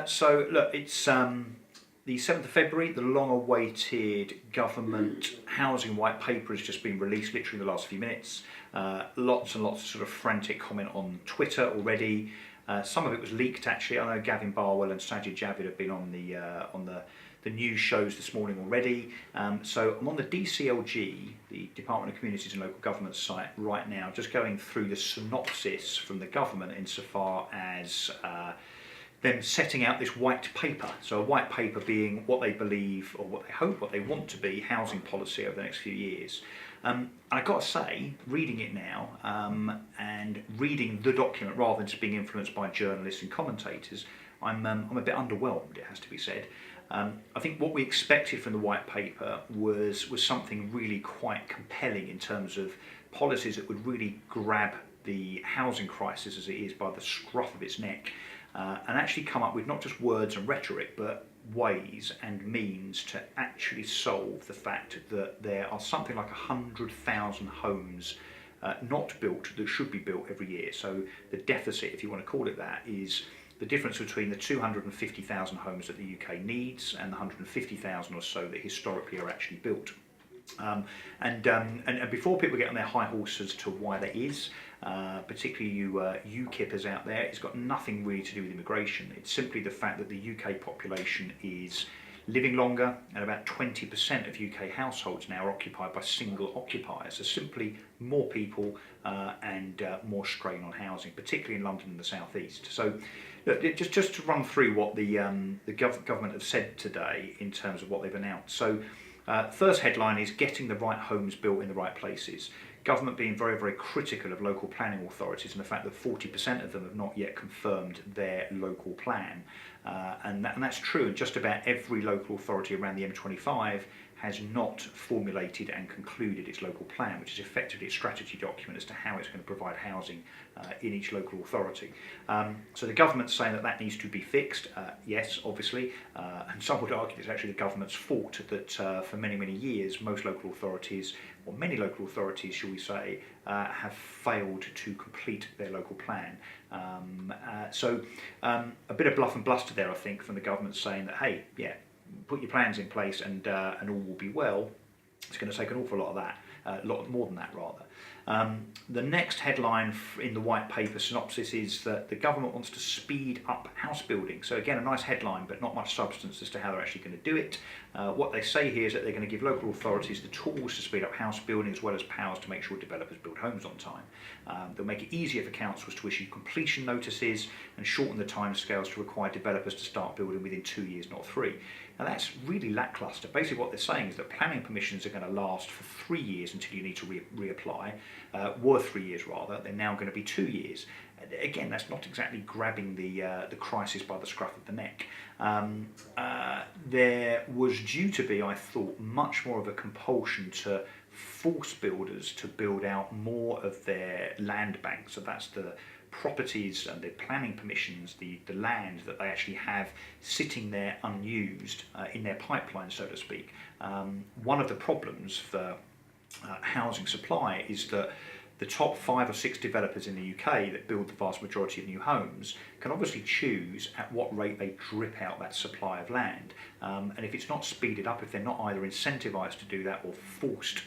So look, it's the 7th of February, the long-awaited government housing white paper has just been released, literally in the last few minutes. Lots and lots of sort of frantic comment on Twitter already. Some of it was leaked actually. I know Gavin Barwell and Sajid Javid have been on the news shows this morning already. So I'm on the DCLG, the Department of Communities and Local Government site right now, just going through the synopsis from the government insofar as them setting out this white paper. So a white paper being what they believe, or what they hope, what they want to be, housing policy over the next few years. I've got to say, reading it now, and reading the document rather than just being influenced by journalists and commentators, I'm a bit underwhelmed, it has to be said. I think what we expected from the white paper was something really quite compelling in terms of policies that would really grab the housing crisis as it is by the scruff of its neck, and actually come up with not just words and rhetoric, but ways and means to actually solve the fact that there are something like 100,000 homes not built that should be built every year. So the deficit, if you want to call it that, is the difference between the 250,000 homes that the UK needs and the 150,000 or so that historically are actually built. And before people get on their high horse as to why that is, particularly you UKIPers out there, it's got nothing really to do with immigration. It's simply the fact that the UK population is living longer, and about 20% of UK households now are occupied by single occupiers. So simply more people and more strain on housing, particularly in London and the South East. So look, just to run through what the government have said today in terms of what they've announced. So first headline is getting the right homes built in the right places. Government being very, very critical of local planning authorities and the fact that 40% of them have not yet confirmed their local plan. And that's true, and just about every local authority around the M25 has not formulated and concluded its local plan, which is effectively its strategy document as to how it's going to provide housing in each local authority. So the government's saying that that needs to be fixed. Yes, obviously, and some would argue it's actually the government's fault that for many, many years most local authorities, or many local authorities, shall we say, have failed to complete their local plan. So a bit of bluff and bluster there, I think, from the government saying that, hey, yeah, put your plans in place and all will be well. It's going to take an awful lot of that, a lot more than that rather. The next headline in the white paper synopsis is that the government wants to speed up house building. So again, a nice headline, but not much substance as to how they're actually going to do it. What they say here is that they're going to give local authorities the tools to speed up house building as well as powers to make sure developers build homes on time. They'll make it easier for councils to issue completion notices and shorten the timescales to require developers to start building within 2 years, not 3. Now that's really lacklustre. Basically what they're saying is that planning permissions are going to last for 3 years until you need to reapply. Were 3 years rather, they're now going to be 2 years. Again, that's not exactly grabbing the crisis by the scruff of the neck. There was due to be, I thought, much more of a compulsion to force builders to build out more of their land bank. So that's the properties and the planning permissions, the land that they actually have sitting there unused in their pipeline, so to speak. One of the problems for housing supply is that the top 5 or 6 developers in the UK that build the vast majority of new homes can obviously choose at what rate they drip out that supply of land. And if it's not speeded up, if they're not either incentivised to do that or forced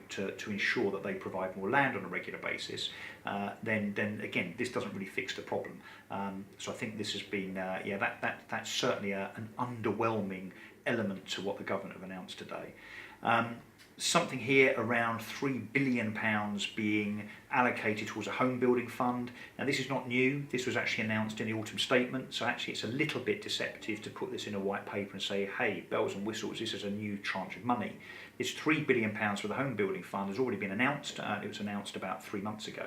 to ensure that they provide more land on a regular basis, then again, this doesn't really fix the problem. So I think this has been, that's certainly an underwhelming element to what the government have announced today. Something here around £3 billion being allocated towards a home building fund. Now this is not new, this was actually announced in the autumn statement, so actually it's a little bit deceptive to put this in a white paper and say, hey, bells and whistles, this is a new tranche of money. This £3 billion for the home building fund has already been announced. It was announced about 3 months ago.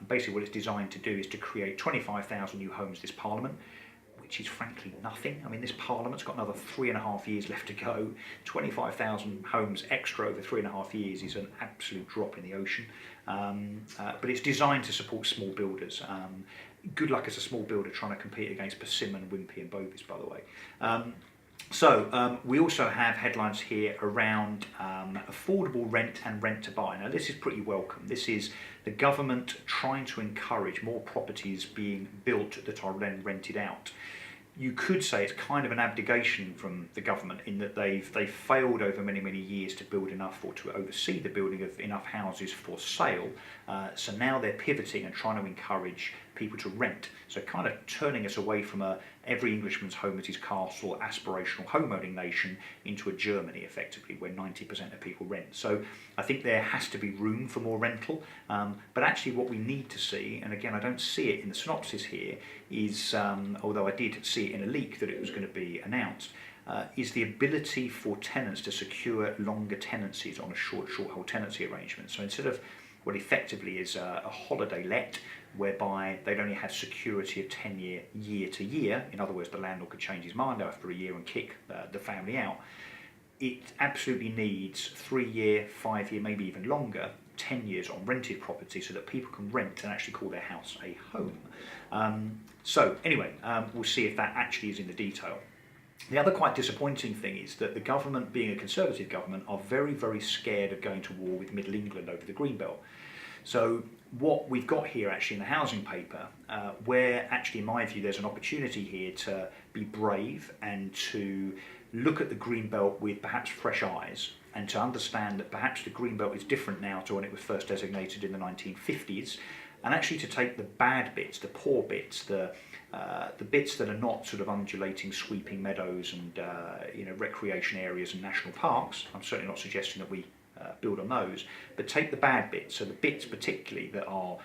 Basically what it's designed to do is to create 25,000 new homes this Parliament, which is frankly nothing. I mean, this Parliament's got another 3.5 years left to go. 25,000 homes extra over 3.5 years is an absolute drop in the ocean. But it's designed to support small builders. Good luck as a small builder trying to compete against Persimmon, Wimpey and Bovis, by the way. So we also have headlines here around affordable rent and rent to buy. Now this is pretty welcome. This is the government trying to encourage more properties being built that are then rented out. you could say it's kind of an abdication from the government in that they've failed over many years to build enough or to oversee the building of enough houses for sale. So now they're pivoting and trying to encourage people to rent. So kind of turning us away from a every Englishman's home is his castle aspirational home-owning nation into a Germany effectively where 90% of people rent. So I think there has to be room for more rental, but actually what we need to see, and again I don't see it in the synopsis here, is although I did see it in a leak that it was going to be announced, is the ability for tenants to secure longer tenancies on a short hold tenancy arrangement. So instead of what effectively is a holiday let, whereby they'd only had security of 10-year, year to year, in other words the landlord could change his mind after a year and kick the family out, it absolutely needs 3-year, 5-year, maybe even longer, 10 years on rented property so that people can rent and actually call their house a home. So anyway, we'll see if that actually is in the detail. The other quite disappointing thing is that the government, being a Conservative government, are very scared of going to war with Middle England over the Greenbelt. So what we've got here actually in the housing paper, where actually in my view there's an opportunity here to be brave and to look at the Greenbelt with perhaps fresh eyes and to understand that perhaps the Greenbelt is different now to when it was first designated in the 1950s, and actually to take the bad bits, the poor bits, the bits that are not sort of undulating, sweeping meadows and recreation areas and national parks. I'm certainly not suggesting that we build on those, but take the bad bits, so the bits particularly that are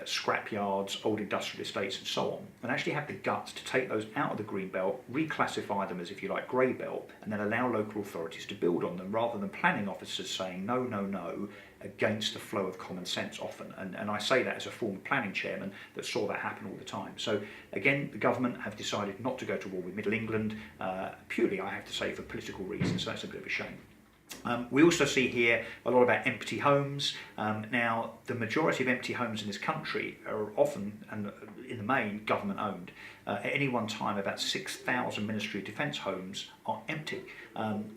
scrapyards, old industrial estates and so on, and actually have the guts to take those out of the green belt, reclassify them as, if you like, grey belt, and then allow local authorities to build on them rather than planning officers saying no against the flow of common sense often. And I say that as a former planning chairman that saw that happen all the time. So again, the government have decided not to go to war with Middle England, purely, I have to say, for political reasons, so that's a bit of a shame. We also see here a lot about empty homes. Now, the majority of empty homes in this country are often, and in the main, government owned. At any one time, about 6,000 Ministry of Defence homes are empty.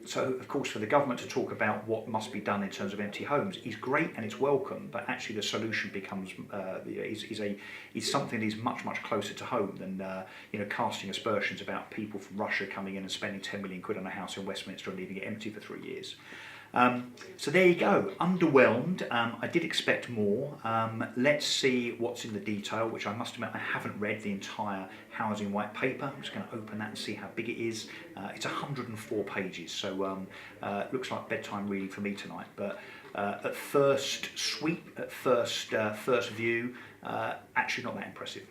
So, of course, for the government to talk about what must be done in terms of empty homes is great and it's welcome, but actually the solution becomes is something that is much closer to home than casting aspersions about people from Russia coming in and spending 10 million quid on a house in Westminster and leaving it empty for 3 years. So there you go, underwhelmed. I did expect more. Let's see what's in the detail, which I must admit I haven't read the entire housing white paper. I'm just going to open that and see how big it is. It's 104 pages, so looks like bedtime reading for me tonight. But at first sweep, at first view, actually not that impressive.